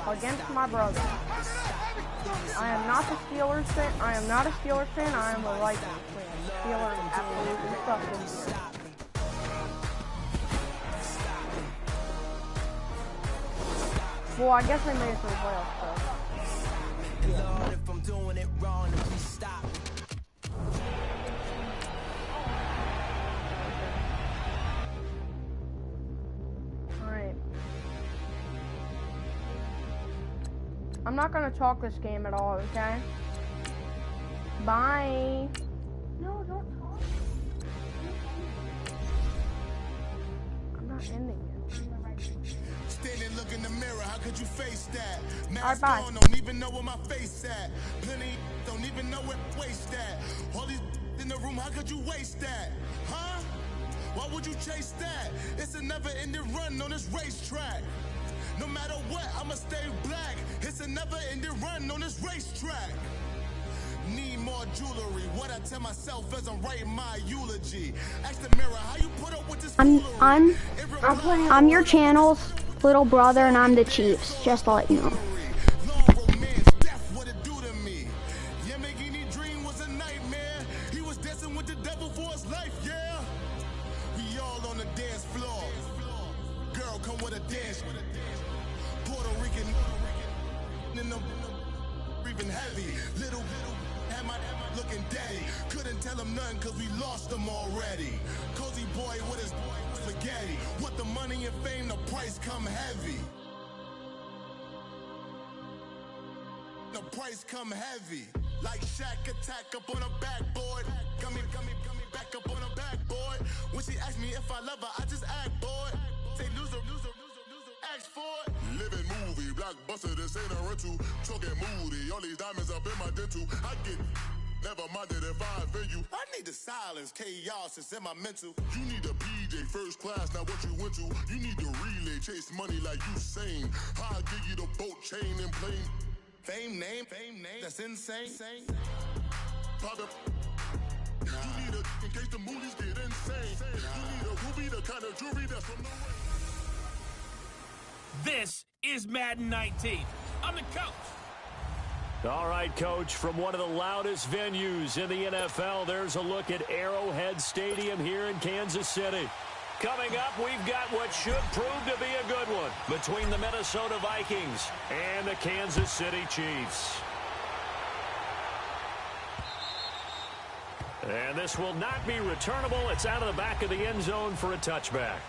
against my brother. I am not the Steelers fan. I am not a Steelers fan. I am a Vikings fan. Steelers absolutely suck this year. Well, I guess they made it to the playoffs, so. Lord, if I'm doing it wrong, please stop. Alright. I'm not gonna talk this game at all, okay? Bye. No, don't talk. I'm not ending it. Standing, look in the mirror, how could you face that? Alright, bye. Don't even know where my face at. Plenty don't even know where waste at. All these in the room, how could you waste that? Huh? Why would you chase that? It's a never-ending run on this racetrack. No matter what, I'ma stay black. It's a never-ending run on this racetrack. Need more jewelry. What I tell myself as I'm writing my eulogy. Ask the mirror, how you put up with this foolery? I'm your channel's little brother, and I'm the Chiefs. Just to let you know. Heavy, little, am I looking daddy? Couldn't tell him nothing cause we lost him already. Cozy boy with his spaghetti. What the money and fame, the price come heavy. The price come heavy. Like Shaq attack up on a backboard. Got me back up on a backboard. When she asked me if I love her, I just act bored. Say loser, ask for it. Living movie, blockbuster, this ain't a rental. Talking moody, all these diamonds up in my dental. I get never minded if I offend you. I need the silence, chaos is in my mental. You need a PJ, first class, not what you went to. You need the relay, chase money like you sane. I'll give you the boat, chain, and plane. Fame name, that's insane. Pop up. You need a, in case the movies get insane. You need a ruby, the kind of jewelry that's from the way. This is Madden 19. I'm the coach. All right, Coach, from one of the loudest venues in the NFL, there's a look at Arrowhead Stadium here in Kansas City. Coming up, we've got what should prove to be a good one between the Minnesota Vikings and the Kansas City Chiefs. And this will not be returnable. It's out of the back of the end zone for a touchback.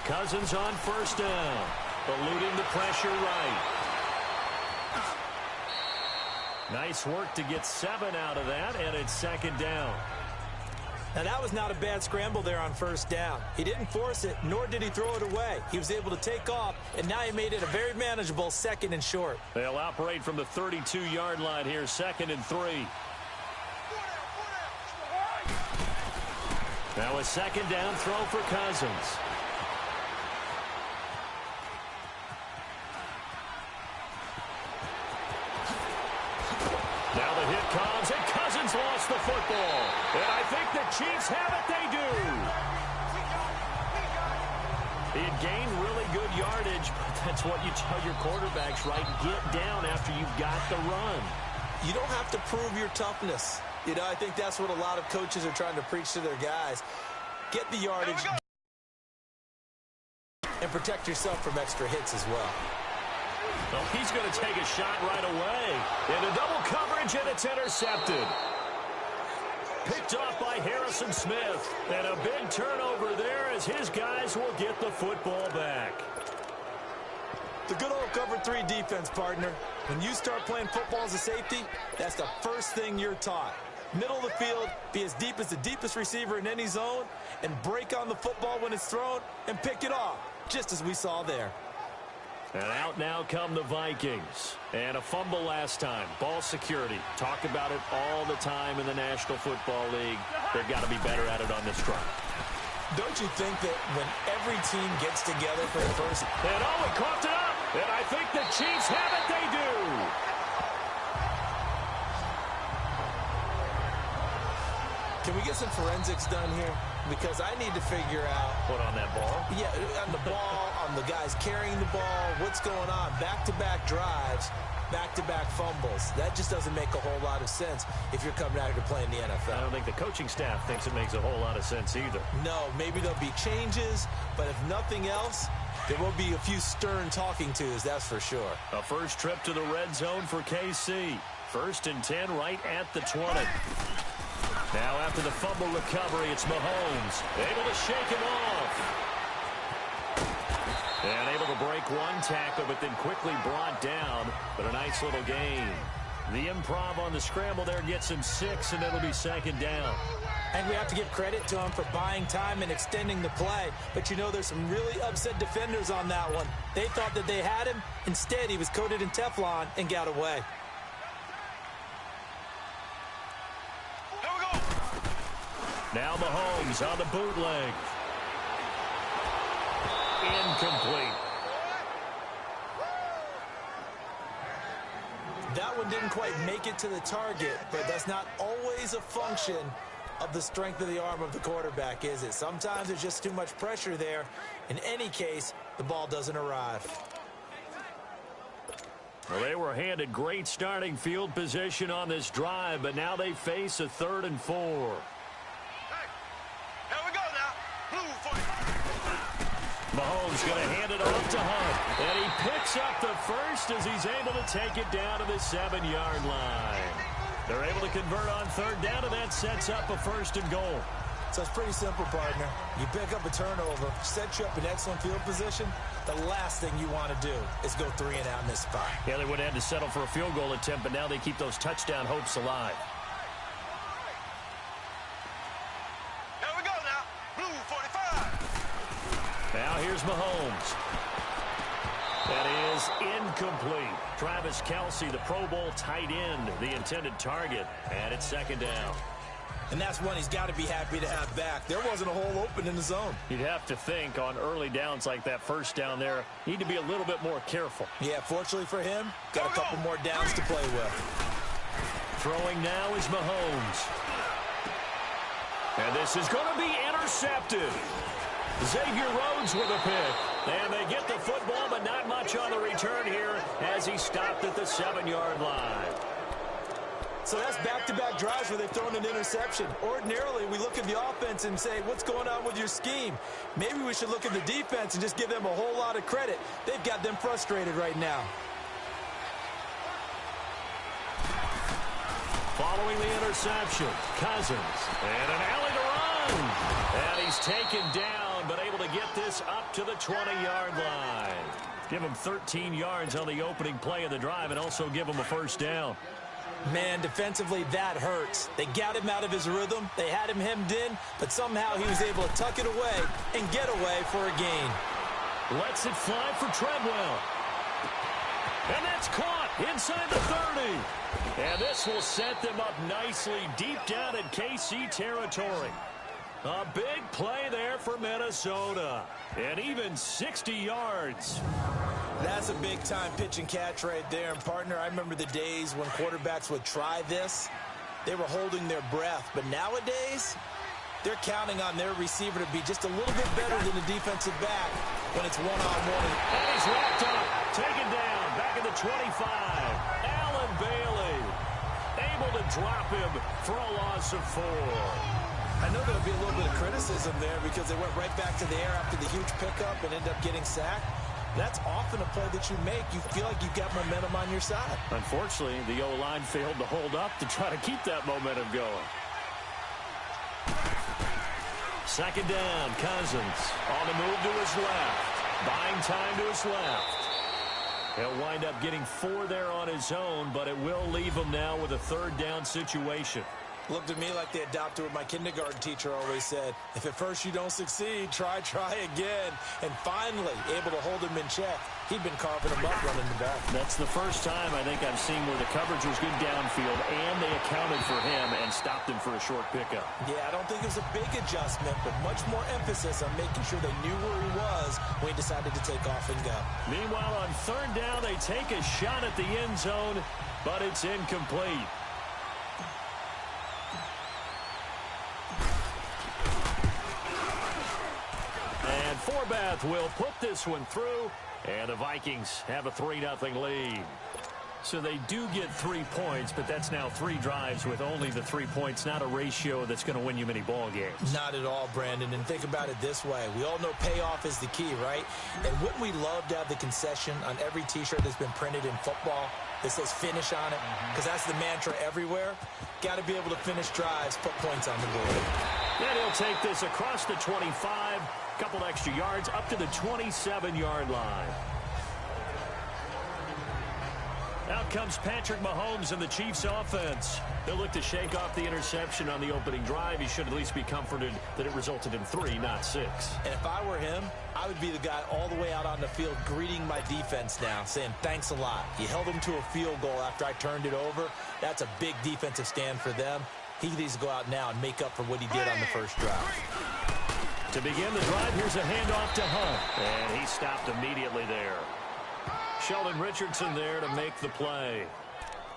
Cousins on first down, eluding the pressure right. Nice work to get 7 out of that, and it's second down. Now, that was not a bad scramble there on first down. He didn't force it, nor did he throw it away. He was able to take off, and now he made it a very manageable 2nd and short. They'll operate from the 32-yard line here, 2nd and 3. Now a second down throw for Cousins. Now the hit comes, and Cousins lost the football. And I think the Chiefs have it. They do. He had gained really good yardage, but that's what you tell your quarterbacks, right? Get down after you've got the run. You don't have to prove your toughness. You know, I think that's what a lot of coaches are trying to preach to their guys. Get the yardage and protect yourself from extra hits as well. Well, he's going to take a shot right away. Into double coverage, and it's intercepted. Picked off by Harrison Smith. And a big turnover there as his guys will get the football back. The good old cover 3 defense, partner. When you start playing football as a safety, that's the first thing you're taught. Middle of the field, be as deep as the deepest receiver in any zone, and break on the football when it's thrown and pick it off, just as we saw there. And out now come the Vikings. And a fumble last time. Ball security. Talk about it all the time in the National Football League. They've got to be better at it on this drive. Don't you think that when every team gets together for the first... And he coughed it up. And I think the Chiefs have it. They do. Can we get some forensics done here? Because I need to figure out... Put on that ball? Yeah, on the ball, on the guys carrying the ball, what's going on? Back-to-back drives, back-to-back fumbles. That just doesn't make a whole lot of sense if you're coming out here to play in the NFL. I don't think the coaching staff thinks it makes a whole lot of sense either. No, maybe there'll be changes, but if nothing else, there will be a few stern talking tos, that's for sure. A first trip to the red zone for KC. 1st and 10 right at the 20. Now after the fumble recovery, it's Mahomes. Able to shake him off. And able to break one tackle, but then quickly brought down. But a nice little gain. The improv on the scramble there gets him 6, and it'll be 2nd down. And we have to give credit to him for buying time and extending the play. But you know, there's some really upset defenders on that one. They thought that they had him. Instead, he was coated in Teflon and got away. Now Mahomes on the bootleg. Incomplete. That one didn't quite make it to the target, but that's not always a function of the strength of the arm of the quarterback, is it? Sometimes there's just too much pressure there. In any case, the ball doesn't arrive. Well, they were handed great starting field position on this drive, but now they face a 3rd and 4. Mahomes going to hand it off to Hunt. And he picks up the first as he's able to take it down to the 7-yard line. They're able to convert on 3rd down, and that sets up a 1st and goal. So it's pretty simple, partner. You pick up a turnover, set you up in excellent field position. The last thing you want to do is go 3 and out in this spot. Yeah, they would have had to settle for a field goal attempt, but now they keep those touchdown hopes alive. Now here's Mahomes. That is incomplete. Travis Kelce, the Pro Bowl tight end, the intended target. And it's 2nd down. And that's one he's got to be happy to have back. There wasn't a hole open in the zone. You'd have to think on early downs like that 1st down there, need to be a little bit more careful. Yeah, fortunately for him, got a couple more downs to play with. Throwing now is Mahomes. And this is going to be intercepted. Xavier Rhodes with a pick. And they get the football, but not much on the return here as he stopped at the 7-yard line. So that's back-to-back drives where they've thrown an interception. Ordinarily, we look at the offense and say, what's going on with your scheme? Maybe we should look at the defense and just give them a whole lot of credit. They've got them frustrated right now. Following the interception, Cousins. And an alley to run. And he's taken down, but able to get this up to the 20-yard line. Give him 13 yards on the opening play of the drive and also give him a 1st down. Man, defensively, that hurts. They got him out of his rhythm. They had him hemmed in, but somehow he was able to tuck it away and get away for a gain. Lets it fly for Treadwell. And that's caught inside the 30. And this will set them up nicely deep down in KC territory. A big play there for Minnesota. And even 60 yards. That's a big-time pitch and catch right there. And, partner, I remember the days when quarterbacks would try this. They were holding their breath. But nowadays, they're counting on their receiver to be just a little bit better than the defensive back when it's one-on-one. And he's wrapped up, taken down, back at the 25. Allen Bailey able to drop him for a loss of 4. I know there'll be a little bit of criticism there because they went right back to the air after the huge pickup and ended up getting sacked. That's often a play that you make. You feel like you've got momentum on your side. Unfortunately, the O-line failed to hold up to try to keep that momentum going. 2nd down, Cousins on the move to his left. Buying time to his left. He'll wind up getting 4 there on his own, but it will leave him now with a 3rd down situation. Looked at me like they adopted what my kindergarten teacher always said. If at first you don't succeed, try again. And finally, able to hold him in check. He'd been carving him up running the ball. That's the first time I think I've seen where the coverage was good downfield, and they accounted for him and stopped him for a short pickup. Yeah, I don't think it was a big adjustment, but much more emphasis on making sure they knew where he was when he decided to take off and go. Meanwhile, on third down, they take a shot at the end zone, but it's incomplete. And Forbath will put this one through, and the Vikings have a 3-0 lead. So they do get 3 points, but that's now 3 drives with only the 3 points, not a ratio that's going to win you many ball games. Not at all, Brandon. And think about it this way. We all know payoff is the key, right? And wouldn't we love to have the concession on every T-shirt that's been printed in football that says finish on it? Because that's the mantra everywhere. Got to be able to finish drives, put points on the board. And he'll take this across the 25, couple extra yards up to the 27-yard line. Out comes Patrick Mahomes and the Chiefs offense. They'll look to shake off the interception on the opening drive. He should at least be comforted that it resulted in 3, not 6. And if I were him, I would be the guy all the way out on the field greeting my defense now, saying thanks a lot. You held them to a field goal after I turned it over. That's a big defensive stand for them. He needs to go out now and make up for what he did on the first drive. To begin the drive, here's a handoff to Hunt. And he stopped immediately there. Sheldon Richardson there to make the play.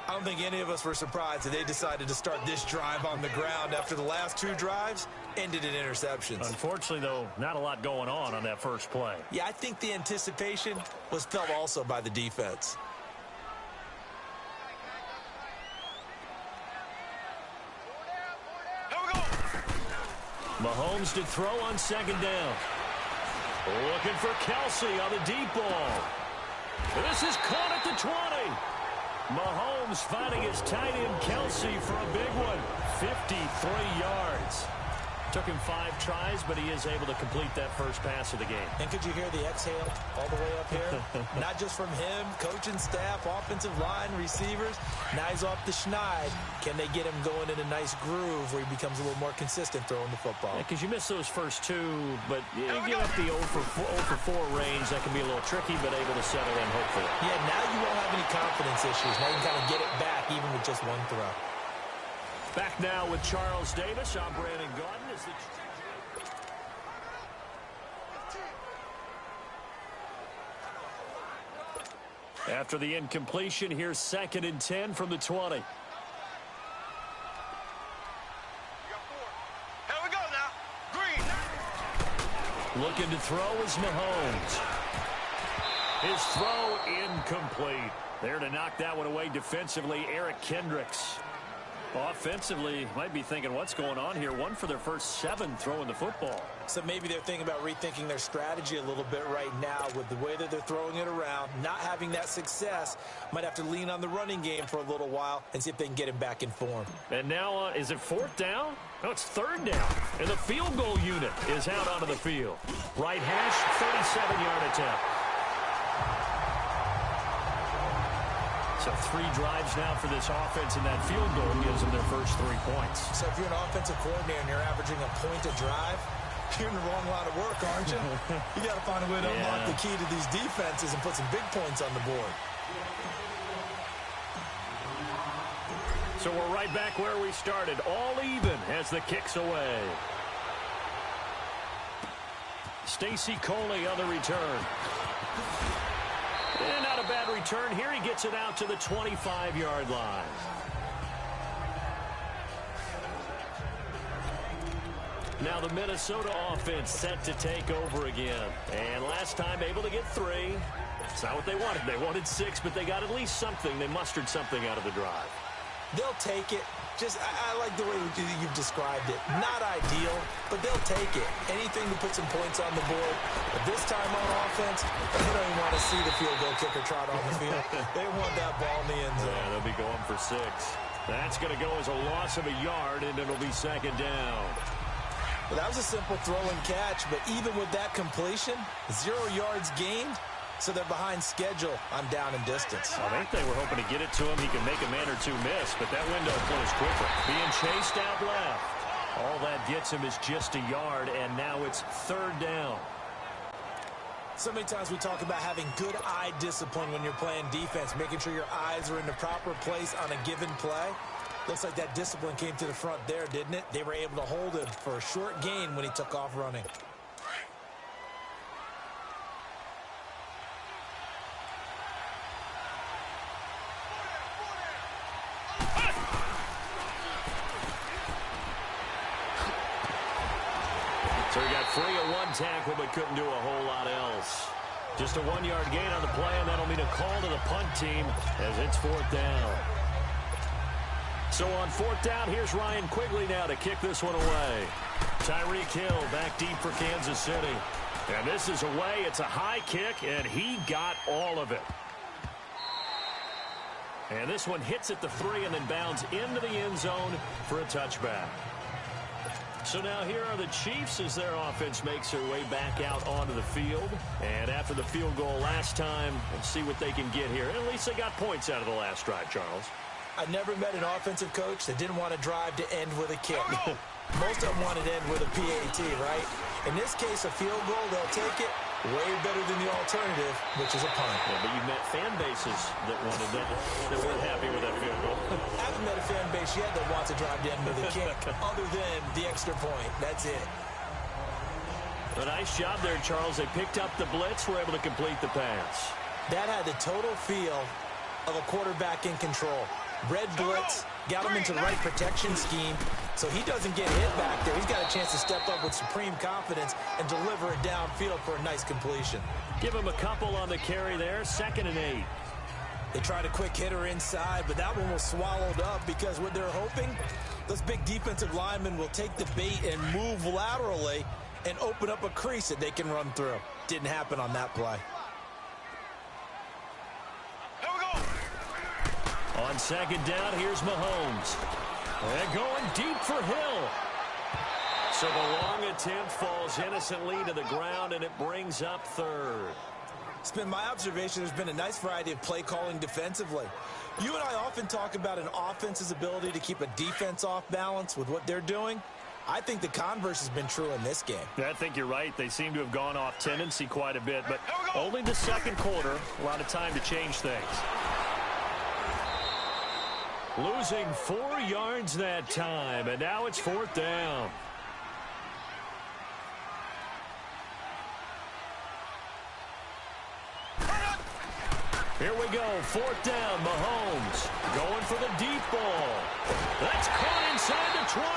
I don't think any of us were surprised that they decided to start this drive on the ground after the last 2 drives ended in interceptions. Unfortunately, though, not a lot going on that first play. Yeah, I think the anticipation was felt also by the defense. Mahomes to throw on second down. Looking for Kelsey on the deep ball. This is caught at the 20. Mahomes finding his tight end Kelsey for a big one. 53 yards. Took him 5 tries, but he is able to complete that first pass of the game. And could you hear the exhale all the way up here? Not just from him, coaching staff, offensive line, receivers. Now he's off the schneid. Can they get him going in a nice groove where he becomes a little more consistent throwing the football? Because you miss those first 2, but you give up the 0 for 4 range. That can be a little tricky, but able to settle in, hopefully. Yeah, now you won't have any confidence issues. Now you can kind of get it back even with just 1 throw. Back now with Charles Davis. I'm Brandon Gaudin. After the incompletion, here's 2nd and 10 from the 20. Here we go now. Green. Looking to throw is Mahomes. His throw incomplete. There to knock that one away defensively, Eric Kendricks. Offensively, might be thinking, what's going on here? 1 for their first 7 throwing the football. So maybe they're thinking about rethinking their strategy a little bit right now with the way that they're throwing it around. Not having that success, might have to lean on the running game for a little while and see if they can get him back in form. And now, is it 4th down? No, it's 3rd down. And the field goal unit is out onto the field. Right hash, 37-yard attempt. So 3 drives now for this offense, and that field goal gives them their first 3 points. So if you're an offensive coordinator and you're averaging a point a drive, you're in the wrong line of work, aren't you? You got to find a way to unlock the key to these defenses and put some big points on the board. So we're right back where we started, all even as the kick's away. Stacy Coley on the return. And not a bad return here. He gets it out to the 25-yard line. Now the Minnesota offense set to take over again. And last time able to get 3. It's not what they wanted. They wanted 6, but they got at least something. They mustered something out of the drive. They'll take it. I like the way you've described it. Not ideal, but they'll take it. Anything to put some points on the board. But this time on offense, they don't even want to see the field goal kicker trot on the field. They want that ball in the end zone. Yeah, they'll be going for 6. That's going to go as a loss of a yard, and it'll be 2nd down. Well, that was a simple throw and catch, but even with that completion, 0 yards gained, So they're behind schedule on down and distance. I think they were hoping to get it to him. He can make a man or two miss, but that window closed quickly. Being chased out left. All that gets him is just a yard, and now it's 3rd down. So many times we talk about having good eye discipline when you're playing defense, making sure your eyes are in the proper place on a given play. Looks like that discipline came to the front there, didn't it? They were able to hold him for a short gain when he took off running. So he got free of one tackle, but couldn't do a whole lot else. Just a 1-yard gain on the play, and that'll mean a call to the punt team as it's 4th down. So on 4th down, here's Ryan Quigley now to kick this one away. Tyreek Hill back deep for Kansas City. And this is away. It's a high kick, and he got all of it. And this one hits at the 3 and then bounds into the end zone for a touchback. So now here are the Chiefs as their offense makes their way back out onto the field. And after the field goal last time, let's see what they can get here. At least they got points out of the last drive, Charles. I never met an offensive coach that didn't want to drive to end with a kick. Most of them wanted to end with a PAT, right? In this case, a field goal, they'll take it way better than the alternative, which is a punt. Yeah, but you've met fan bases that wanted that weren't happy with that field goal. I haven't met a fan base yet that wants to drive to end with a kick other than the extra point. That's it. A nice job there, Charles. They picked up the blitz, were able to complete the pass. That had the total feel of a quarterback in control. Red blitz, got him into the right protection scheme, so he doesn't get hit back there. He's got a chance to step up with supreme confidence and deliver it downfield for a nice completion. Give him a couple on the carry there, 2nd and 8. They tried a quick hitter inside, but that one was swallowed up because what they're hoping, those big defensive linemen will take the bait and move laterally and open up a crease that they can run through. Didn't happen on that play. On 2nd down, here's Mahomes. And going deep for Hill. So the long attempt falls innocently to the ground, and it brings up 3rd. It's been my observation there's been a nice variety of play calling defensively. You and I often talk about an offense's ability to keep a defense off balance with what they're doing. I think the converse has been true in this game. I think you're right. They seem to have gone off tendency quite a bit, but only the 2nd quarter. A lot of time to change things. Losing 4 yards that time, and now it's 4th down. Here we go, 4th down, Mahomes going for the deep ball. That's caught inside the 20.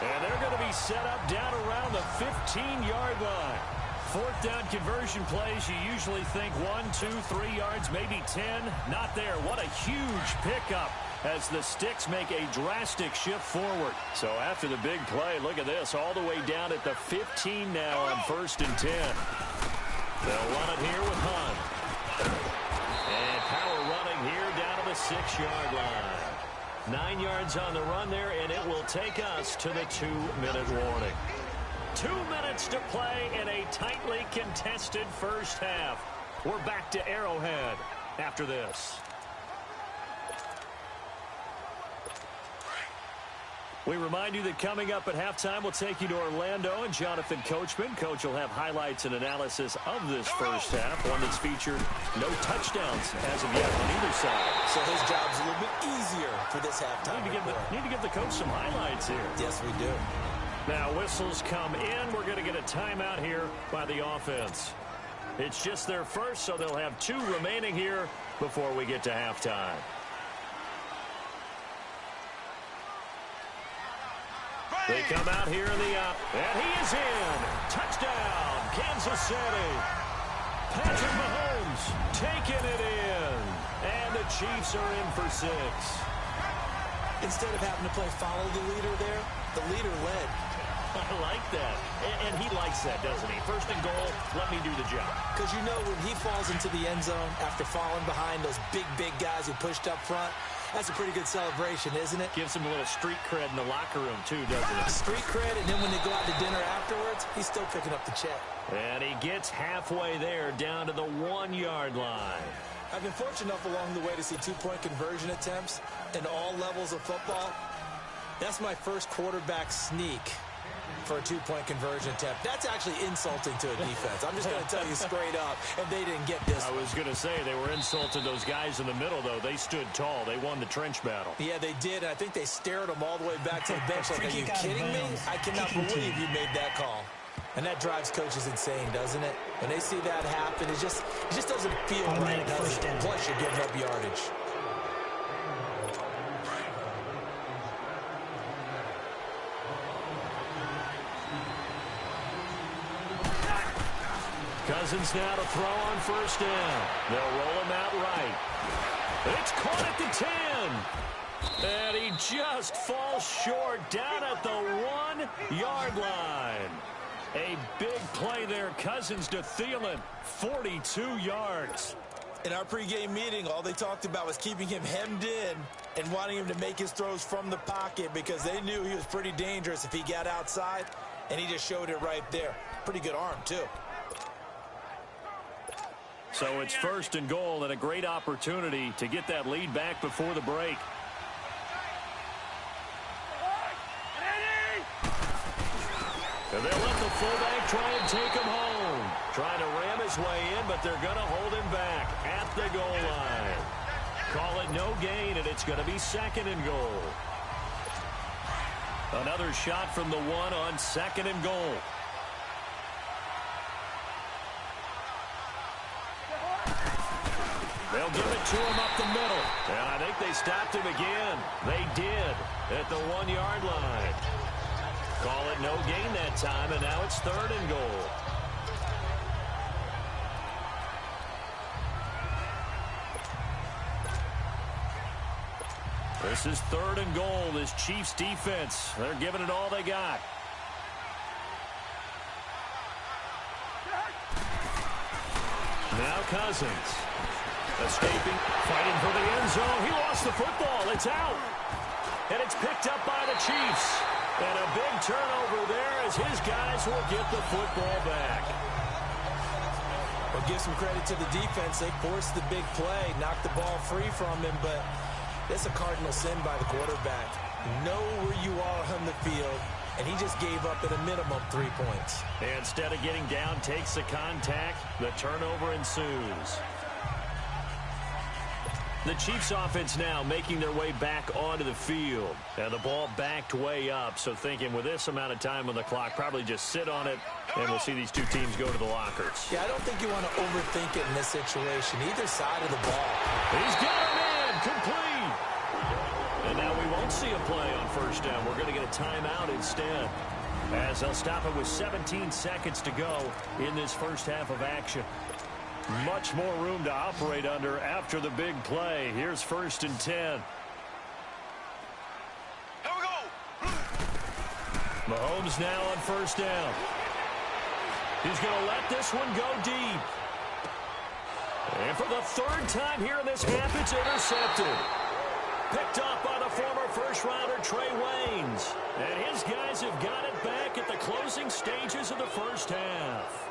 And they're going to be set up down around the 15-yard line. 4th down conversion plays, you usually think 1, 2, 3 yards, maybe 10. Not there. What a huge pickup as the Sticks make a drastic shift forward. So after the big play, look at this, all the way down at the 15 now on 1st and 10. They'll run it here with Hunt. And power running here down to the 6-yard line. 9 yards on the run there, and it will take us to the 2-minute warning. 2 minutes to play in a tightly contested first half. We're back to Arrowhead after this. We remind you that coming up at halftime, we'll take you to Orlando and Jonathan Coachman. Coach will have highlights and analysis of this first half, one that's featured no touchdowns as of yet on either side. So his job's a little bit easier for this halftime. Need to give the coach some highlights here. Yes, we do. Now whistles come in. We're going to get a timeout here by the offense. It's just their first, so they'll have 2 remaining here before we get to halftime. They come out here in the and he is in. Touchdown, Kansas City. Patrick Mahomes taking it in. And the Chiefs are in for 6. Instead of having to play follow the leader there, the leader led. I like that. And he likes that, doesn't he? 1st and goal, let me do the job. Because you know when he falls into the end zone after falling behind those big guys who pushed up front, That's a pretty good celebration, isn't it? Gives him a little street cred in the locker room, too, doesn't it? Street cred, and then when they go out to dinner afterwards, he's still picking up the check. And he gets halfway there, down to the 1-yard line. I've been fortunate enough along the way to see two-point conversion attempts in all levels of football. That's my first quarterback sneak for a two-point conversion attempt. That's actually insulting to a defense. I'm just going to tell you straight up, and they didn't get this. I was going to say, they were insulting those guys in the middle, though. They stood tall. They won the trench battle. Yeah, they did. I think they stared them all the way back to the bench like, are you kidding me? I cannot believe you made that call. And that drives coaches insane, doesn't it? When they see that happen, it just doesn't feel right, does it? Plus, you're giving up yardage. Cousins now to throw on first down. They'll roll him out right. It's caught at the 10. And he just falls short down at the 1-yard line. A big play there. Cousins to Thielen. 42 yards. In our pregame meeting, all they talked about was keeping him hemmed in and wanting him to make his throws from the pocket because they knew he was pretty dangerous if he got outside, and he just showed it right there. Pretty good arm, too. So it's first and goal and a great opportunity to get that lead back before the break. And they'll let the fullback try and take him home. Trying to ram his way in, but they're going to hold him back at the goal line. Call it no gain, and it's going to be second and goal. Another shot from the 1 on second and goal. They'll give it to him up the middle. And I think they stopped him again. They did at the 1-yard line. Call it no gain that time, and now it's third and goal. This is third and goal. This Chiefs defense, they're giving it all they got. Now Cousins. Escaping, fighting for the end zone. He lost the football. It's out. And it's picked up by the Chiefs. And a big turnover there as his guys will get the football back. Well, give some credit to the defense. They forced the big play, knocked the ball free from him, but that's a cardinal sin by the quarterback. Know where you are on the field, and he just gave up at a minimum 3 points. And instead of getting down, takes the contact. The turnover ensues. The Chiefs offense now making their way back onto the field. And the ball backed way up. So thinking with this amount of time on the clock, probably just sit on it, and we'll see these two teams go to the lockers. Yeah, I don't think you want to overthink it in this situation. Either side of the ball. He's got a man complete. And now we won't see a play on first down. We're going to get a timeout instead, as they'll stop it with 17 seconds to go in this first half of action. Much more room to operate under after the big play. Here's first and 10. Here we go. Mahomes now on first down. He's going to let this one go deep. And for the third time here in this half, it's intercepted. Picked up by the former first-rounder Trey Waynes. And his guys have got it back at the closing stages of the first half.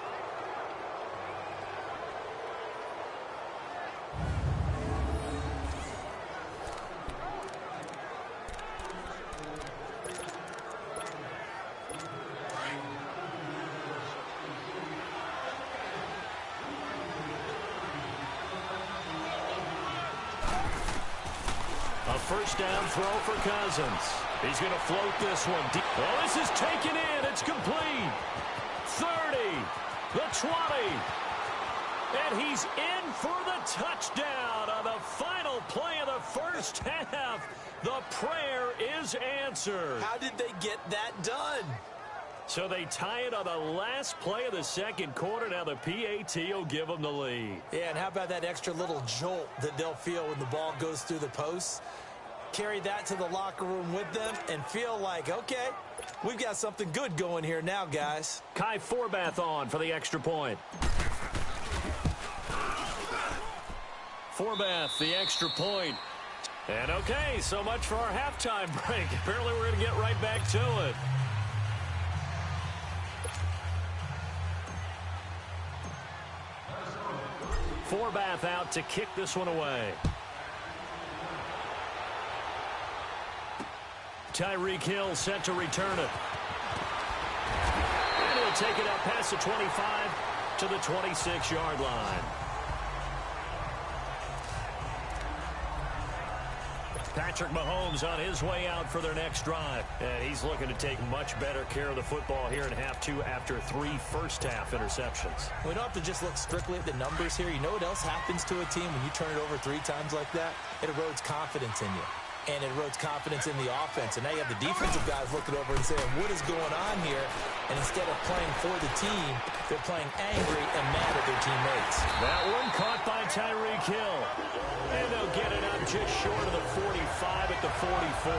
First down throw for Cousins. He's going to float this one deep. Oh, this is taken in. It's complete. 30, the 20. And he's in for the touchdown on the final play of the first half. The prayer is answered. How did they get that done? So they tie it on the last play of the second quarter. Now the PAT will give them the lead. Yeah, and how about that extra little jolt that they'll feel when the ball goes through the posts? Carry that to the locker room with them and feel like, okay, we've got something good going here now, guys. Kai Forbath on for the extra point. Forbath, the extra point. And okay, so much for our halftime break. Apparently we're going to get right back to it. Forbath out to kick this one away. Tyreek Hill set to return it. And he'll take it up past the 25 to the 26-yard line. Patrick Mahomes on his way out for their next drive. And he's looking to take much better care of the football here in half two after 3 first-half interceptions. We don't have to just look strictly at the numbers here. You know what else happens to a team when you turn it over 3 times like that? It erodes confidence in you. And it erodes confidence in the offense. And now you have the defensive guys looking over and saying, what is going on here? And instead of playing for the team, they're playing angry and mad at their teammates. That one caught by Tyreek Hill. And they'll get it up just short of the 45 at the 44.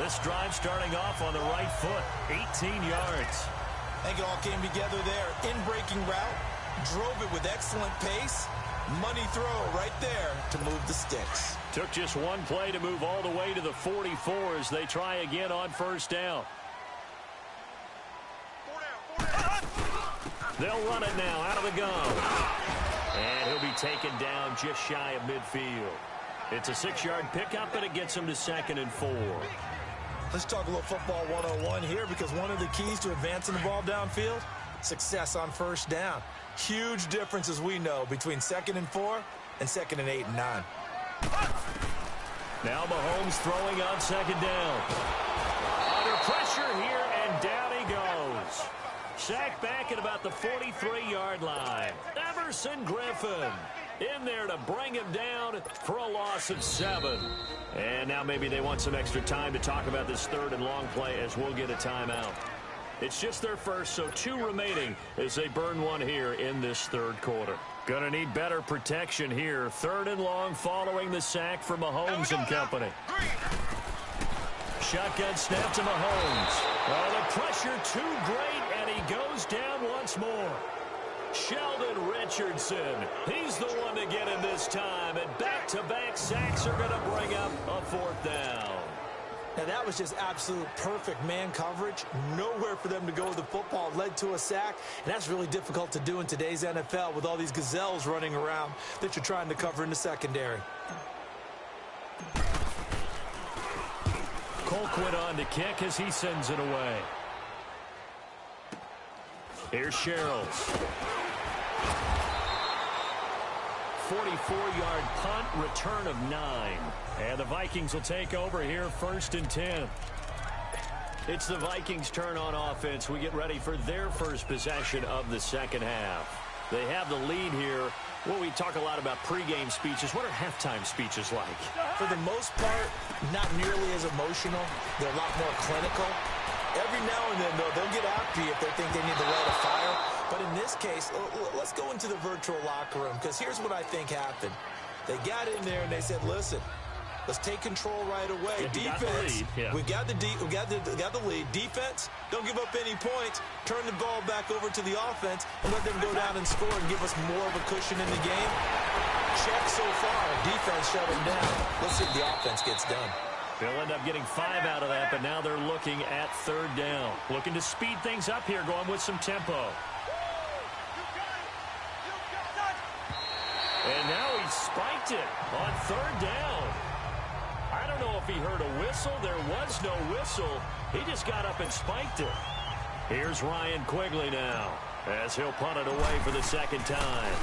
This drive starting off on the right foot, 18 yards. I think it all came together there. In-breaking route, drove it with excellent pace. Money throw right there to move the sticks. Took just one play to move all the way to the 44 as they try again on first down. They'll run it now out of the gun. And he'll be taken down just shy of midfield. It's a 6-yard pickup, and it gets him to 2nd and 4. Let's talk a little football 101 here, because one of the keys to advancing the ball downfield, success on first down. Huge difference, as we know, between 2nd and 4 and 2nd and 8 and 9. Now Mahomes throwing on 2nd down. Under pressure here, and down he goes. Sacked back at about the 43-yard line. Everson Griffin in there to bring him down for a loss of 7. And now maybe they want some extra time to talk about this 3rd and long play, as we'll get a timeout. It's just their first, so 2 remaining as they burn one here in this 3rd quarter. Gonna need better protection here. 3rd and long following the sack for Mahomes and company. Shotgun snap to Mahomes. Oh, the pressure too great, and he goes down once more. Sheldon Richardson, he's the one to get him this time, and back-to-back sacks are going to bring up a 4th down. Now, that was just absolute perfect man coverage. Nowhere for them to go with the football. Led to a sack, and that's really difficult to do in today's NFL with all these gazelles running around that you're trying to cover in the secondary. Colquitt on to kick as he sends it away. Here's Sherrills. 44-yard punt, return of 9. And the Vikings will take over here 1st and 10. It's the Vikings' turn on offense. We get ready for their first possession of the 2nd half. They have the lead here. Well, we talk a lot about pregame speeches. What are halftime speeches like? For the most part, not nearly as emotional. They're a lot more clinical. Every now and then, though, they'll get after you if they think they need to light a fire. But in this case, let's go into the virtual locker room, because here's what I think happened. They got in there and they said, listen, let's take control right away. Defense, we got the lead. Defense, don't give up any points. Turn the ball back over to the offense and let them go down and score and give us more of a cushion in the game. Check so far. Defense shut them down. Let's see if the offense gets done. They'll end up getting 5 out of that, but now they're looking at 3rd down. Looking to speed things up here, going with some tempo. And now he spiked it on 3rd down. I don't know if he heard a whistle. There was no whistle. He just got up and spiked it. Here's Ryan Quigley now as he'll punt it away for the 2nd time.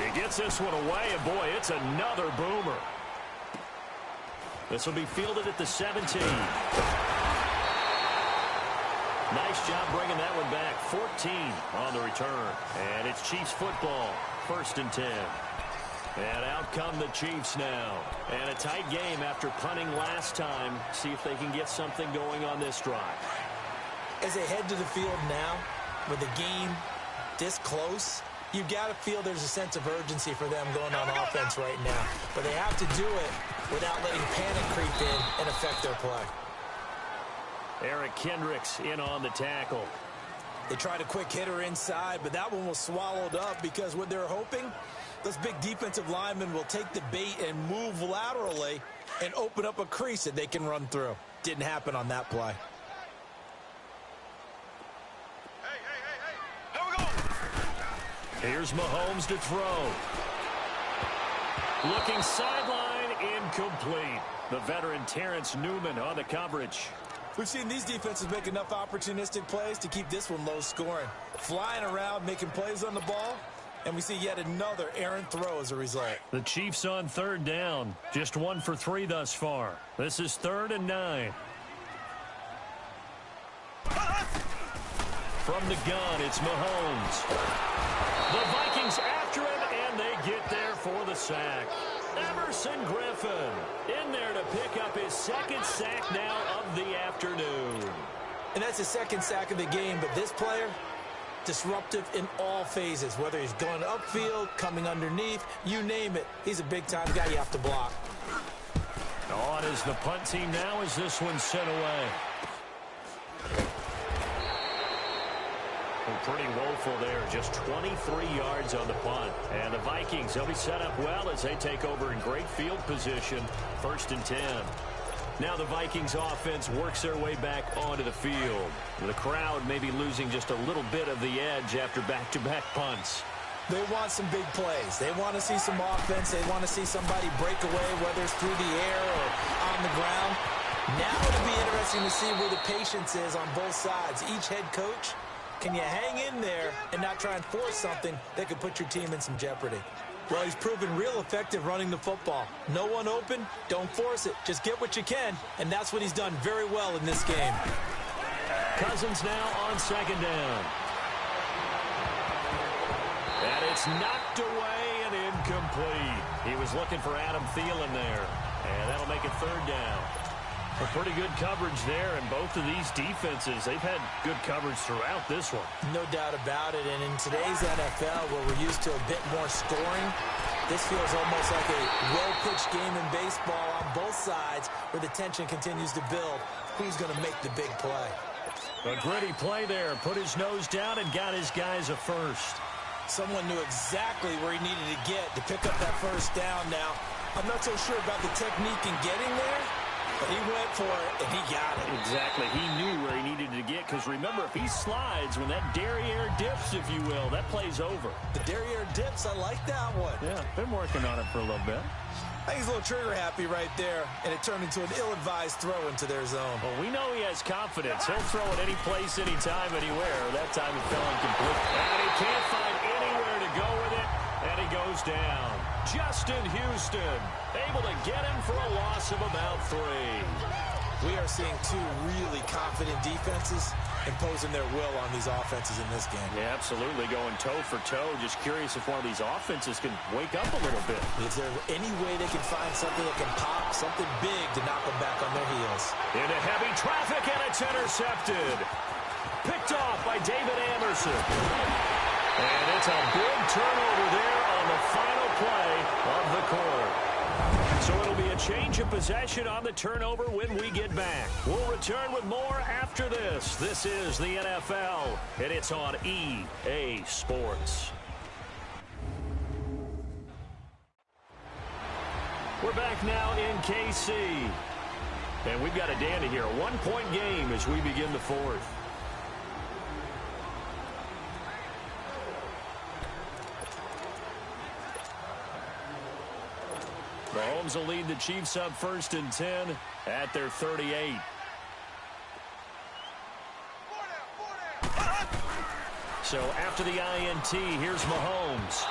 He gets this one away, and boy, it's another boomer. This will be fielded at the 17. Nice job bringing that one back. 14 on the return. And it's Chiefs football. 1st and 10. And out come the Chiefs now. And a tight game after punting last time. See if they can get something going on this drive. As they head to the field now, with the game this close, you've got to feel there's a sense of urgency for them going on offense right now. But they have to do it without letting panic creep in and affect their play. Eric Kendricks in on the tackle. They tried a quick hitter inside, but that one was swallowed up because what they're hoping Those big defensive linemen will take the bait and move laterally and open up a crease that they can run through. Didn't happen on that play. Here we go. Here's Mahomes to throw. Looking sideline, incomplete. The veteran Terrence Newman on the coverage. We've seen these defenses make enough opportunistic plays to keep this one low scoring. Flying around, making plays on the ball, and we see yet another errant throw as a result. The Chiefs on third down. Just 1 for 3 thus far. This is 3rd and 9. From the gun, it's Mahomes. The Vikings after him, and they get there for the sack. Emerson Griffin in there to pick up his 2nd sack now of the afternoon. And that's his 2nd sack of the game, but this player, disruptive in all phases, whether he's going upfield, coming underneath, you name it. He's a big-time guy you have to block. On is the punt team now as this one's sent away. Pretty woeful there. Just 23 yards on the punt. And the Vikings, they'll be set up well as they take over in great field position. 1st and 10. Now the Vikings offense works their way back onto the field. The crowd may be losing just a little bit of the edge after back-to-back punts. They want some big plays. They want to see some offense. They want to see somebody break away, whether it's through the air or on the ground. Now it'll be interesting to see where the patience is on both sides. Each head coach, can you hang in there and not try and force something that could put your team in some jeopardy? Well, he's proven real effective running the football. No one open, don't force it. Just get what you can, and that's what he's done very well in this game. Cousins now on 2nd down. And it's knocked away and incomplete. He was looking for Adam Thielen there, and that'll make it 3rd down. A pretty good coverage there, and both of these defenses, they've had good coverage throughout this one. No doubt about it, and in today's NFL, where we're used to a bit more scoring, this feels almost like a well-pitched game in baseball on both sides, where the tension continues to build. Who's going to make the big play? A gritty play there. Put his nose down and got his guys a first. Someone knew exactly where he needed to get to pick up that 1st down now. I'm not so sure about the technique in getting there, but he went for it, and he got it. Exactly. He knew where he needed to get, because remember, if he slides, when that derriere dips, if you will, that play's over. The derriere dips, I like that one. Yeah, been working on it for a little bit. I think he's a little trigger happy right there, and it turned into an ill-advised throw into their zone. Well, we know he has confidence. He'll throw it any place, anytime, anywhere. That time it fell incomplete. And he can't find anywhere to go with it, and he goes down. Justin Houston able to get him for a loss of about 3. We are seeing 2 really confident defenses imposing their will on these offenses in this game. Yeah, absolutely, going toe for toe. Just curious if one of these offenses can wake up a little bit. Is there any way they can find something that can pop, something big to knock them back on their heels? Into heavy traffic, and it's intercepted. Picked off by David Anderson. And it's a big turnover there on the final play of the quarter. So it'll be a change of possession on the turnover when we get back. We'll return with more after this. This is the NFL, and it's on EA Sports. We're back now in KC. And we've got a dandy here. A 1-point game as we begin the 4th. Mahomes will lead the Chiefs up 1st and 10 at their 38. So after the INT, here's Mahomes.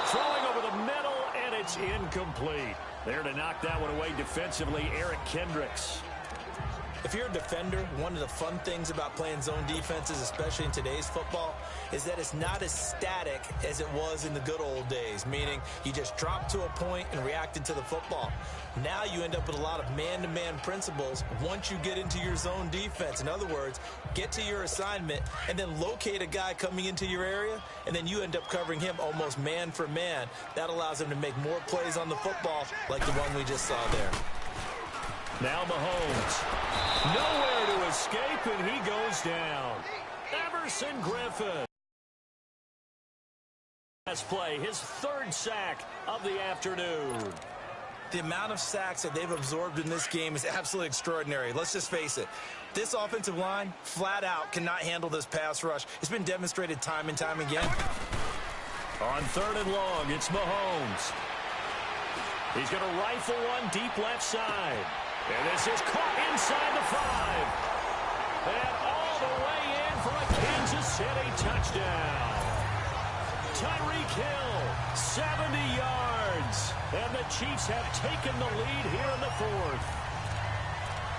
Throwing over the middle, and it's incomplete. There to knock that one away defensively, Eric Kendricks. If you're a defender, one of the fun things about playing zone defenses, especially in today's football, is that it's not as static as it was in the good old days, meaning you just drop to a point and reacted to the football. Now you end up with a lot of man-to-man principles once you get into your zone defense. In other words, get to your assignment and then locate a guy coming into your area, and then you end up covering him almost man for man. That allows him to make more plays on the football like the one we just saw there. Now Mahomes, nowhere to escape, and he goes down. Emerson Griffin. last play, his third sack of the afternoon. The amount of sacks that they've absorbed in this game is absolutely extraordinary. Let's just face it. This offensive line, flat out, cannot handle this pass rush. It's been demonstrated time and time again. On 3rd and long, it's Mahomes. He's going to rifle one deep left side. And this is caught inside the 5. And all the way in for a Kansas City touchdown. Tyreek Hill, 70 yards. And the Chiefs have taken the lead here in the 4th.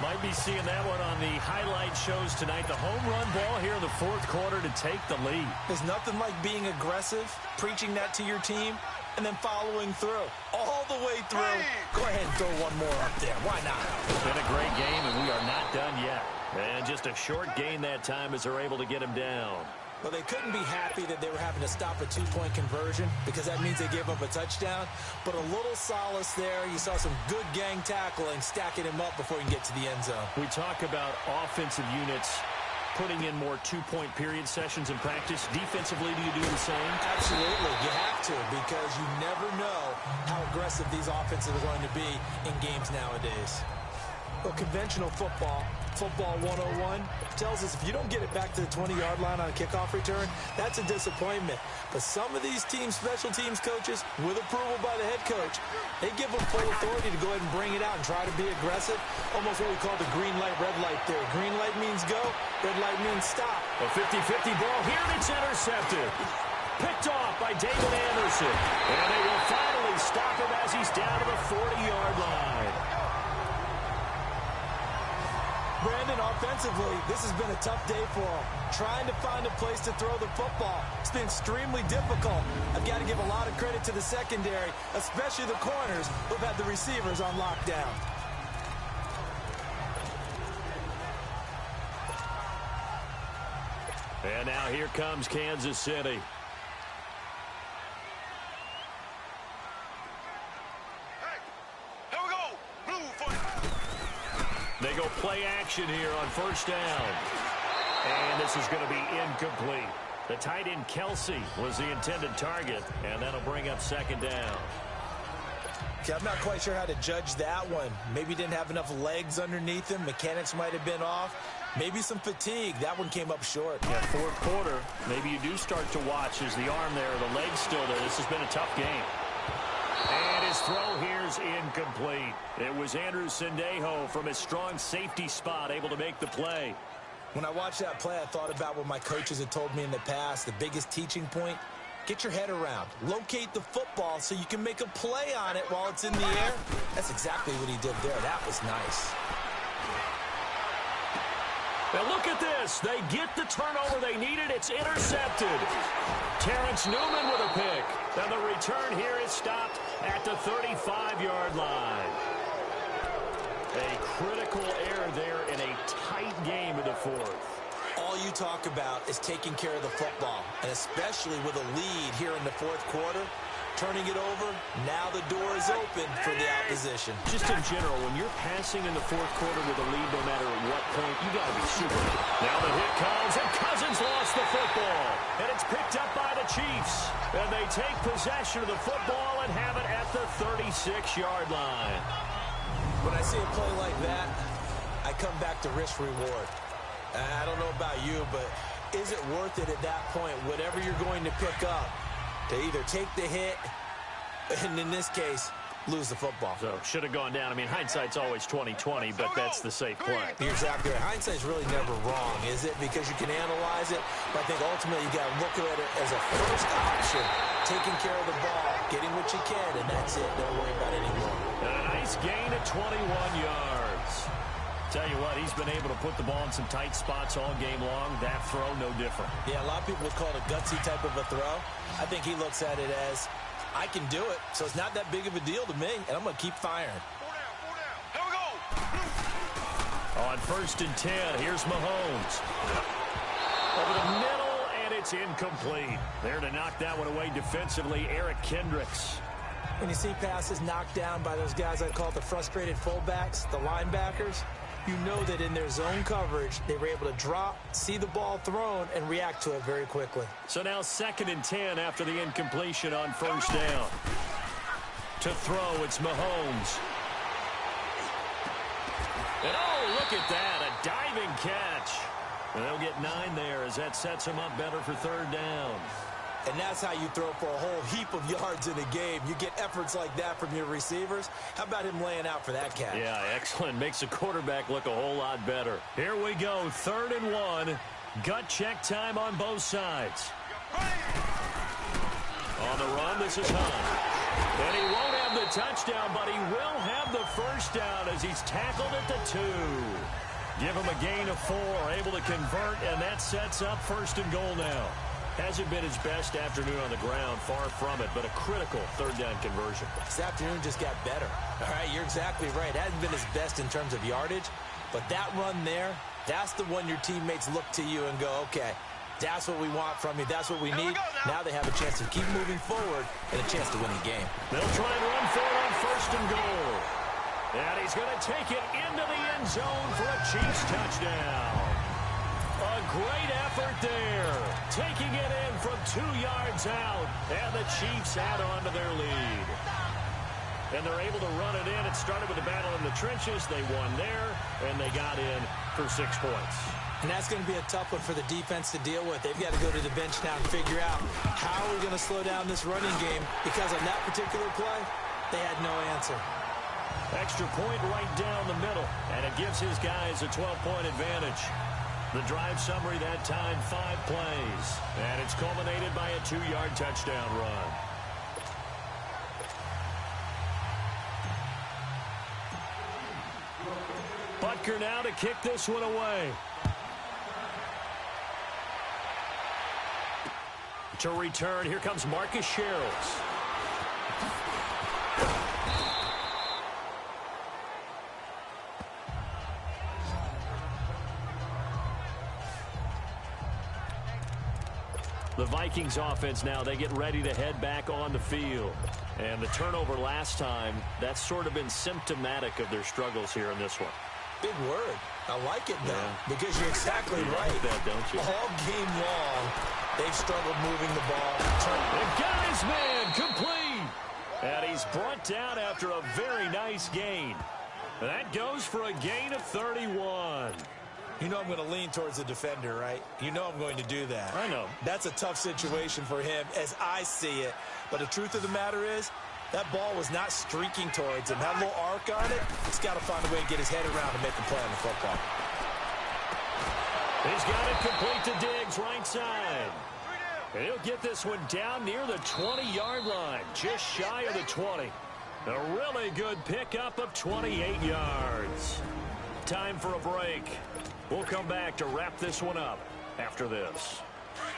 Might be seeing that one on the highlight shows tonight. The home run ball here in the 4th quarter to take the lead. There's nothing like being aggressive, preaching that to your team, and then following through. All the way through. Go ahead and throw one more up there. Why not? It's been a great game, and we are not done yet. And just a short gain that time as they're able to get him down. Well, they couldn't be happy that they were having to stop a 2-point conversion because that means they gave up a touchdown. But a little solace there. You saw some good gang tackling, stacking him up before you can get to the end zone. We talk about offensive units putting in more 2-point period sessions in practice. Defensively, do you do the same? Absolutely. You have to because you never know how aggressive these offenses are going to be in games nowadays. Well, conventional football 101, tells us if you don't get it back to the 20-yard line on a kickoff return, that's a disappointment. But some of these teams, special teams coaches, with approval by the head coach, they give them full authority to go ahead and bring it out and try to be aggressive. Almost what we call the green light, red light theory. Green light means go, red light means stop. A 50-50 ball here, and it's intercepted. Picked off by David Anderson. And they will finally stop him as he's down to the 40-yard line. Brandon, offensively, this has been a tough day for him. Trying to find a place to throw the football. It's been extremely difficult. I've got to give a lot of credit to the secondary, especially the corners who've had the receivers on lockdown. And now here comes Kansas City. They go play action here on 1st down. And this is going to be incomplete. The tight end Kelsey was the intended target, and that'll bring up 2nd down. Okay, I'm not quite sure how to judge that one. Maybe didn't have enough legs underneath him. Mechanics might have been off. Maybe some fatigue. That one came up short. Yeah, 4th quarter, maybe you do start to watch as the arm there, the leg's still there. This has been a tough game. And his throw here's incomplete. It was Andrew Sendejo from his strong safety spot able to make the play. When I watched that play, I thought about what my coaches had told me in the past. The biggest teaching point, get your head around. Locate the football so you can make a play on it while it's in the air. That's exactly what he did there. That was nice. Now look at this. They get the turnover they needed. It's intercepted. Terrence Newman with a pick. And the return here is stopped at the 35-yard line. A critical error there in a tight game in the 4th. All you talk about is taking care of the football, and especially with a lead here in the 4th quarter. Turning it over, now the door is open for the opposition. Just in general, when you're passing in the 4th quarter with a lead, no matter at what point, you got to be super. Now the hit comes, and Cousins lost the football. And it's picked up by the Chiefs. And they take possession of the football and have it at the 36-yard line. When I see a play like that, I come back to risk-reward. I don't know about you, but is it worth it at that point, whatever you're going to pick up, to either take the hit, and in this case, lose the football? So, should have gone down. I mean, hindsight's always 20/20, but that's the safe play. You're exactly right. Hindsight's really never wrong, is it? Because you can analyze it, but I think ultimately you got to look at it as a first option. Taking care of the ball, getting what you can, and that's it. Don't worry about it anymore. And a nice gain of 21 yards. Tell you what, he's been able to put the ball in some tight spots all game long. That throw, no different. Yeah, a lot of people would call it a gutsy type of a throw. I think he looks at it as, I can do it, so it's not that big of a deal to me, and I'm going to keep firing. 4 down. Here we go. On 1st and 10, here's Mahomes. Over the middle, and it's incomplete. There to knock that one away defensively, Eric Kendricks. When you see passes knocked down by those guys I call the frustrated fullbacks, the linebackers, You know that in their zone coverage, they were able to drop, see the ball thrown, and react to it very quickly. So now 2nd and 10 after the incompletion on 1st down. To throw, it's Mahomes. And oh, look at that, a diving catch. And they'll get 9 there as that sets them up better for 3rd down. And that's how you throw for a whole heap of yards in a game. You get efforts like that from your receivers. How about him laying out for that catch? Yeah, excellent. Makes the quarterback look a whole lot better. Here we go, 3rd and 1. Gut check time on both sides. On the run, this is Hunt. And he won't have the touchdown, but he will have the 1st down as he's tackled at the 2. Give him a gain of 4, able to convert, and that sets up 1st and goal now. Hasn't been his best afternoon on the ground, far from it, but a critical 3rd down conversion. This afternoon just got better. All right, you're exactly right. Hasn't been his best in terms of yardage, but that run there, that's the one your teammates look to you and go, okay, that's what we want from you. That's what we need. Now they have a chance to keep moving forward and a chance to win the game. They'll try and run for it on 1st and goal. And he's going to take it into the end zone for a Chiefs touchdown. A great effort there. Taking it in from 2 yards out. And the Chiefs add on to their lead. And they're able to run it in. It started with a battle in the trenches. They won there, and they got in for 6 points. And that's going to be a tough one for the defense to deal with. They've got to go to the bench now and figure out how we're going to slow down this running game, because on that particular play, they had no answer. Extra point right down the middle, and it gives his guys a 12-point advantage. The drive summary that time, 5 plays. And it's culminated by a 2-yard touchdown run. Butker now to kick this one away. To return, here comes Marcus Sherrills. The Vikings offense now, they get ready to head back on the field. And the turnover last time, that's sort of been symptomatic of their struggles here in this one. Big word. I like it, though, because you're exactly right. Like that, don't you? All game long, they've struggled moving the ball. They've got his man complete. And he's brought down after a very nice gain. That goes for a gain of 31. You know I'm going to lean towards the defender, right? You know I'm going to do that. I know. That's a tough situation for him as I see it. But the truth of the matter is, that ball was not streaking towards him. Had a little arc on it. He's got to find a way to get his head around and make a play on the football. He's got it complete to Diggs, right side. And he'll get this one down near the 20-yard line, just shy of the 20. A really good pickup of 28 yards. Time for a break. We'll come back to wrap this one up after this.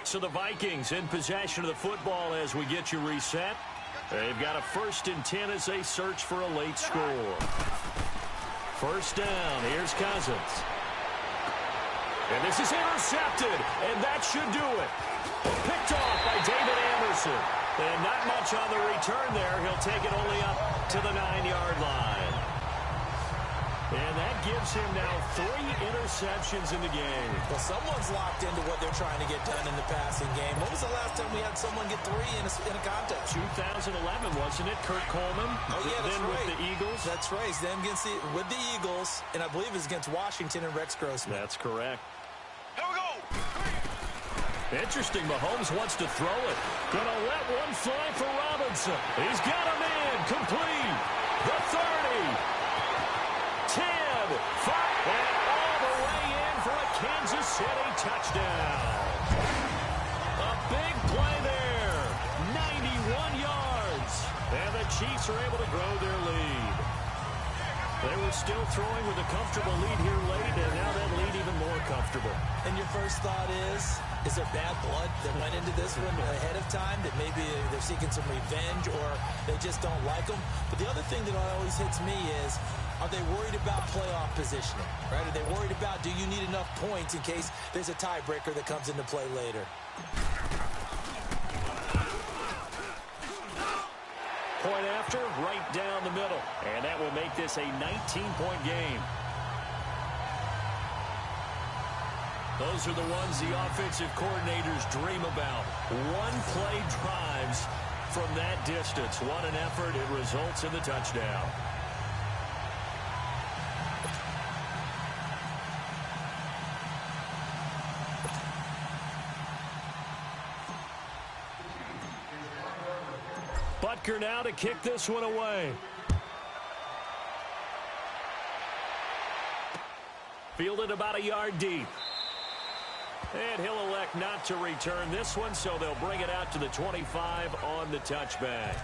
So the Vikings in possession of the football as we get you reset. They've got a 1st and 10 as they search for a late score. 1st down. Here's Cousins. And this is intercepted, and that should do it. Picked off by David Anderson. And not much on the return there. He'll take it only up to the 9-yard line. And that gives him now 3 interceptions in the game. Well, someone's locked into what they're trying to get done in the passing game. When was the last time we had someone get 3 in a contest? 2011, wasn't it? Kurt Coleman. Oh, yeah, that's then right. With the Eagles. That's right. Then with the Eagles, and I believe it's against Washington and Rex Grossman. That's correct. Here we go. Interesting. Mahomes wants to throw it. Gonna let one fly for Robinson. He's got a man complete. The 30. 10, 5, and all the way in for a Kansas City touchdown. A big play there. 91 yards. And the Chiefs are able to grow their lead. They were still throwing with a comfortable lead here late, and now that lead even more comfortable. And your first thought is there bad blood that went into this one ahead of time, that maybe they're seeking some revenge or they just don't like them? But the other thing that always hits me is, are they worried about playoff positioning, right? Are they worried about, do you need enough points in case there's a tiebreaker that comes into play later? Point after, right down the middle. And that will make this a 19-point game. Those are the ones the offensive coordinators dream about. One-play drives from that distance. What an effort. It results in the touchdown. Butker now to kick this one away. Fielded about a yard deep. And he'll elect not to return this one, so they'll bring it out to the 25 on the touchback.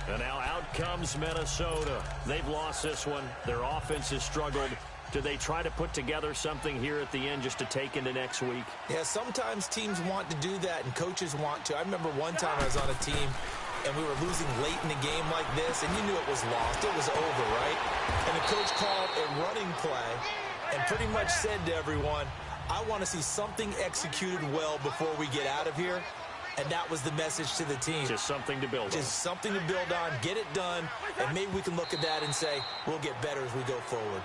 And now out comes Minnesota. They've lost this one. Their offense has struggled. Do they try to put together something here at the end just to take into next week? Yeah, sometimes teams want to do that and coaches want to. I remember one time I was on a team and we were losing late in the game like this, and you knew it was lost. It was over, right? And the coach called a running play and pretty much said to everyone, I want to see something executed well before we get out of here. And that was the message to the team. Just something to build on. Just something to build on, get it done, and maybe we can look at that and say, we'll get better as we go forward.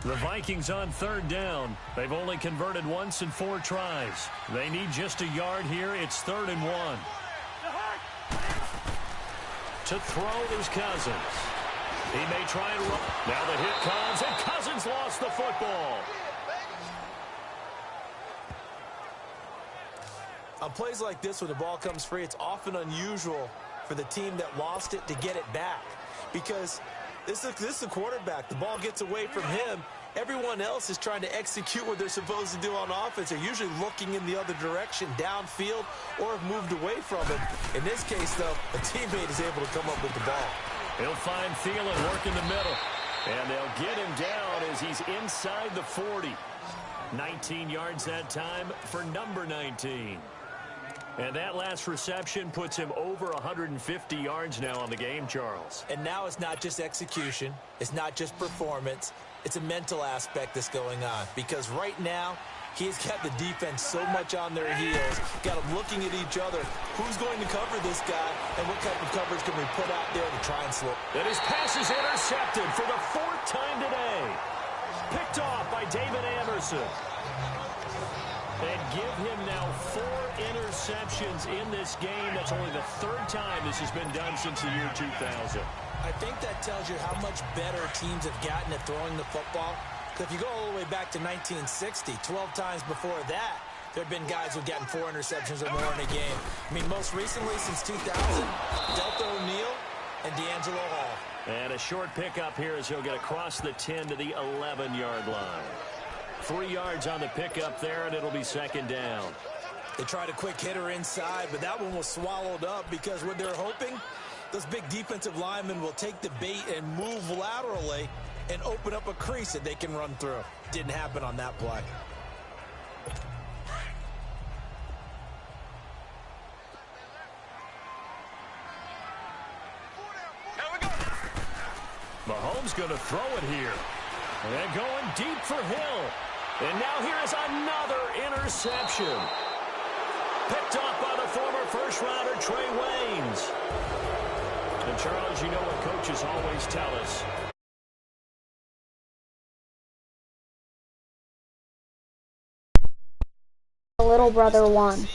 The Vikings on third down. They've only converted once in 4 tries. They need just a yard here. It's 3rd and 1. To throw is Cousins. He may try and run. Now the hit comes, and Cousins lost the football. On plays like this, when the ball comes free, it's often unusual for the team that lost it to get it back. Because this is the quarterback. The ball gets away from him. Everyone else is trying to execute what they're supposed to do on offense. They're usually looking in the other direction, downfield, or have moved away from it. In this case, though, a teammate is able to come up with the ball. He'll find Thielen work in the middle. And they'll get him down as he's inside the 40. 19 yards that time for number 19. And that last reception puts him over 150 yards now on the game, Charles. And now it's not just execution. It's not just performance. It's a mental aspect that's going on. Because right now, he's got the defense so much on their heels, got them looking at each other. Who's going to cover this guy, and what type of coverage can we put out there to try and slow? And his pass is intercepted for the 4th time today. Picked off by David Anderson. And give him now 4 interceptions in this game. That's only the 3rd time this has been done since the year 2000. I think that tells you how much better teams have gotten at throwing the football. Because if you go all the way back to 1960, 12 times before that, there have been guys who've gotten 4 interceptions or more in a game. I mean, most recently, since 2000, Delta O'Neal and D'Angelo Hall. And a short pickup here as he'll get across the 10 to the 11-yard line. 3 yards on the pickup there, and it'll be 2nd down. They tried a quick hitter inside, but that one was swallowed up because what they're hoping, those big defensive linemen will take the bait and move laterally and open up a crease that they can run through. Didn't happen on that play. Mahomes going to throw it here. And going deep for Hill. And now here is another interception. Picked off by the former first-rounder Trey Waynes. And, Charles, you know what coaches always tell us. Little brother won.